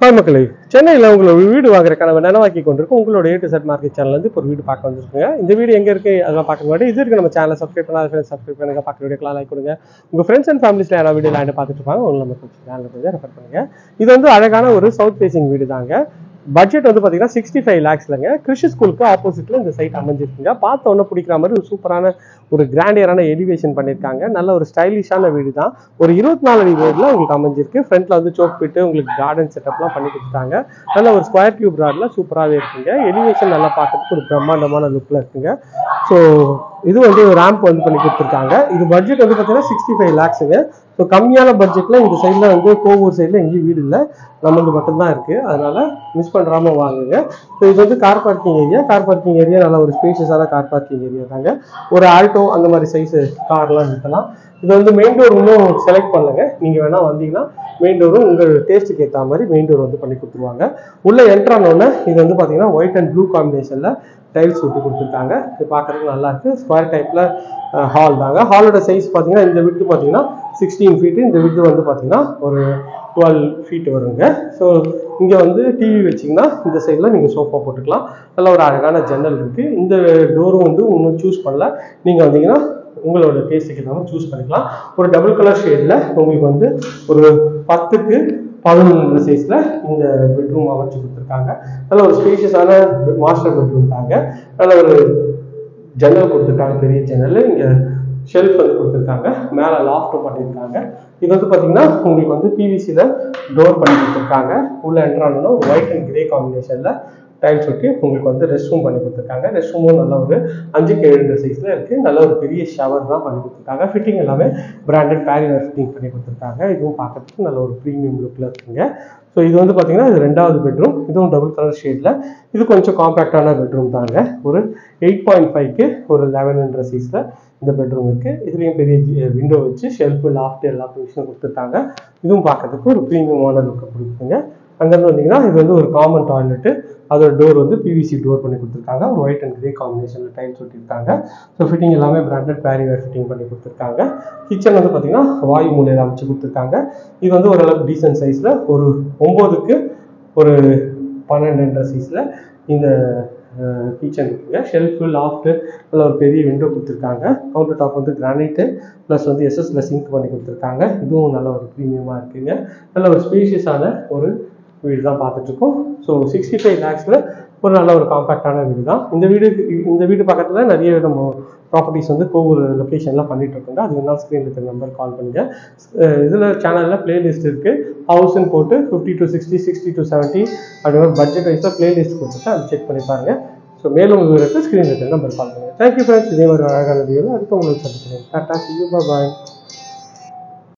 Hi மக்களே, சென்னையில் உங்களை வீடு வாங்குற கனவை நனவாக்கி கொண்டிருக்கும் உங்களோட A to Z market channel இப்போ ஒரு வீடு பார்க்க வந்துருக்குங்க. இந்த வீடு எங்கே இருக்குது அதெல்லாம் பார்க்க முன்னாடி இது இருக்கு நம்ம சேனலை சப்ஸ்கிரைப் பண்ணாத ஃப்ரெண்ட்ஸ் சப்ஸ்கிரைப் பண்ணுங்கள், பார்க்குற வீடியோக்கெலாம் லைக் கொடுங்க. உங்கள் ஃப்ரெண்ட்ஸ் அண்ட் ஃபேமிலிஸில் யாராவது வீடியோ லேண்டு பார்த்துட்டு இருப்பாங்க, உங்களை நம்ம சேனலில் கொஞ்சம் ரெஃபர் பண்ணுங்கள். இது வந்து அழகான ஒரு சவுத் ஃபேசிங் வீடு தாங்க. பட்ஜெட் வந்து பார்த்தீங்கன்னா 65 lakhsலங்க. கிறிஷ் ஸ்கூலுக்கு ஆப்போசிட்ல இந்த சைட் அமைஞ்சிருக்குங்க. பார்த்த உடனே பிடிக்கிற மாதிரி ஒரு சூப்பரான ஒரு கிராண்டியரான எலிவேஷன் பண்ணியிருக்காங்க. நல்ல ஒரு ஸ்டைலிஷான வீடு தான். ஒரு 24 அடி ரோட்ல உங்களுக்கு அமைஞ்சிருக்கு. ஃப்ரண்ட்ல வந்து சோக் பிட்டு உங்களுக்கு கார்டன் செட்டப்லாம் பண்ணி கொடுத்துட்டாங்க. நல்ல ஒரு ஸ்கொயர் கியூப் ராட்ல சூப்பராகவே இருக்குங்க. எலிவேஷன் நல்லா பார்க்கறதுக்கு ஒரு பிரம்மாண்டமான லுக்ல இருக்குங்க. ஸோ இது வந்து ரேம்ப் வந்து பண்ணி கொடுத்துருக்காங்க. இது பட்ஜெட் வந்து பார்த்தீங்கன்னா 65 lakhsங்க. ஸோ கம்மியான பட்ஜெட்ல இந்த சைடில் வந்து கோவூர் சைடில் எங்கேயும் வீடு இல்லை, நம்மளுக்கு மட்டும்தான் இருக்கு. அதனால மிஸ் பண்ணுறாம வாங்குங்க. ஸோ இது வந்து car parking area. Car parking area நல்ல ஒரு ஸ்பேஷியஸான கார் பார்க்கிங் ஏரியா தாங்க. ஒரு ஆல்டோ அந்த மாதிரி சைஸ் கார்லாம் நிறுத்தலாம். இது வந்து மெயின் டோர் இன்னும் செலக்ட் பண்ணுங்க. நீங்கள் வேணா வந்தீங்கன்னா மெயின் டோரும் உங்கள் டேஸ்ட்டுக்கு ஏற்ற மாதிரி மெயின் டோர் வந்து பண்ணி கொடுத்துருவாங்க. உள்ள என்ட்ரானோடனே இது வந்து பார்த்தீங்கன்னா ஒயிட் அண்ட் ப்ளூ காம்பினேஷனில் டைல்ஸ் விட்டு கொடுத்துருக்காங்க. இது பார்க்குறதுக்கு நல்லா இருக்கு. ஸ்கொயர் டைப்ல ஹால் தாங்க. ஹாலோட சைஸ் பார்த்தீங்கன்னா இந்த விட்டு பார்த்தீங்கன்னா 16 feet, இந்த விட்டு வந்து பார்த்தீங்கன்னா ஒரு 12 feet வருங்க. ஸோ இங்கே வந்து டிவி வச்சிங்கன்னா இந்த சைடில் நீங்கள் சோஃபா போட்டுக்கலாம். நல்ல ஒரு அழகான ஜன்னல் இருக்குது. இந்த டோரும் வந்து இன்னும் சூஸ் பண்ணல. நீங்கள் வந்தீங்கன்னா உங்களோட டேஸ்ட்டுக்கு ஏற்ற மாதிரி சூஸ் பண்ணிக்கலாம். ஒரு டபுள் கலர் ஷேடில் உங்களுக்கு வந்து ஒரு 10க்கு 11 சைஸ்ல இந்த பெட்ரூம் அமைச்சு கொடுத்துருக்காங்க. நல்ல ஒரு ஸ்பேஷியஸான மாஸ்டர் பெட்ரூம் தாங்க. நல்ல ஒரு ஜன்னல் கொடுத்துருக்காங்க, பெரிய ஜன்னல். இங்க ஷெல்ஃப் வந்து கொடுத்துருக்காங்க. மேலே லாஃப்ட்டும் பண்ணியிருக்காங்க. இது வந்து பார்த்தீங்கன்னா உங்களுக்கு வந்து பிவிசியில் டோர் பண்ணி கொடுத்துருக்காங்க. உள்ள என்ட்ரானோன்னா ஒயிட் அண்ட் கிரே காம்பினேஷனில் டைல்ஸ் ஒட்டி உங்களுக்கு வந்து ரெஸ்ட் ரூம் பண்ணி கொடுத்துருக்காங்க. ரெஸ்ட் ரூமும் நல்ல ஒரு 5க்கு 7 சைஸில் இருக்குது. நல்ல ஒரு பெரிய ஷவர் தான் பண்ணி கொடுத்துருக்காங்க. ஃபிட்டிங் எல்லாமே பிராண்டட் பேரிவேர் ஃபிட்டிங் பண்ணி கொடுத்துருக்காங்க. இதுவும் பார்க்கறதுக்கு நல்ல ஒரு ப்ரீமியம் லுக்கில் இருக்குங்க. ஸோ இது வந்து பார்த்தீங்கன்னா இது 2வது பெட்ரூம். இதுவும் டபுள் கலர் ஷேடில். இது கொஞ்சம் காம்பேக்டான பெட்ரூம் தாங்க. ஒரு 8.5க்கு ஒரு 11 சைஸில் இந்த பெட்ரூம் இருக்குது. இதுலேயும் பெரிய விண்டோ வச்சு ஷெல்ஃபு லாஃப்ட் எல்லா ப்ரொவிஷனும் கொடுத்துருக்காங்க. இதுவும் பார்க்கறதுக்கு ஒரு ப்ரீமியமான லுக்கை கொடுக்குங்க. அங்கேருந்து வந்தீங்கன்னா இது வந்து ஒரு காமன் டாய்லெட்டு. அதோட டோர் வந்து பிவிசி டோர் பண்ணி கொடுத்துருக்காங்க. ஒரு ஒயிட் அண்ட் கிரே காம்பினேஷனில் டைல்ஸ் ஒட்டியிருக்காங்க. ஸோ ஃபிட்டிங் எல்லாமே பிராண்டட் பேரிவேர் ஃபிட்டிங் பண்ணி கொடுத்துருக்காங்க. கிச்சன் வந்து பார்த்தீங்கன்னா வாயு மூலையில் அமைச்சு கொடுத்துருக்காங்க. இது வந்து ஓரளவுக்கு டீசன்ட் சைஸில் ஒரு 9க்கு ஒரு 12 சைஸில் இந்த கிச்சன் இருக்குங்க. ஷெல்ஃபு லாஃப்ட்டு நல்ல ஒரு பெரிய விண்டோ கொடுத்துருக்காங்க. கவுண்டர் டாப் வந்து கிரானைட்டு ப்ளஸ் வந்து எஸ்எஸ்ல சிங்க் பண்ணி கொடுத்துருக்காங்க. இதுவும் நல்ல ஒரு ப்ரீமியமாக இருக்குங்க. நல்ல ஒரு ஸ்பேஷியஸான ஒரு வீடு தான் பார்த்துட்ருக்கோம். ஸோ 65 lakhsல ஒரு நல்ல ஒரு காம்பேக்டான வீடு தான். இந்த வீடு பக்கத்தில் நிறைய நம்ம ப்ராப்பர்ட்டிஸ் வந்து ஒவ்வொரு லொக்கேஷன்லாம் பண்ணிட்டு இருக்கோங்க. அது வேணாலும் ஸ்க்ரீனில் இருக்கிற நம்பர் கால் பண்ணுங்க. இதில் சேனலில் பிளேலிஸ்ட் இருக்குது. ஹவுஸ்ன்னு போட்டு 50 to 60, 60 to 70 அப்படி ஒரு பட்ஜெட் வைஸாக பிளேலிஸ்ட் கொடுத்துட்டு அதை செக் பண்ணி பாருங்க. ஸோ மேலும் விவரத்துக்கு ஸ்க்ரீனில் இருக்கிற நம்பர் கால் பண்ணுங்கள். Thank you friends. இதே மாதிரி அழகான வீடியோவில் அடுத்து உங்களுக்கு சந்திக்கிறேன். Tata, see you, bye bye.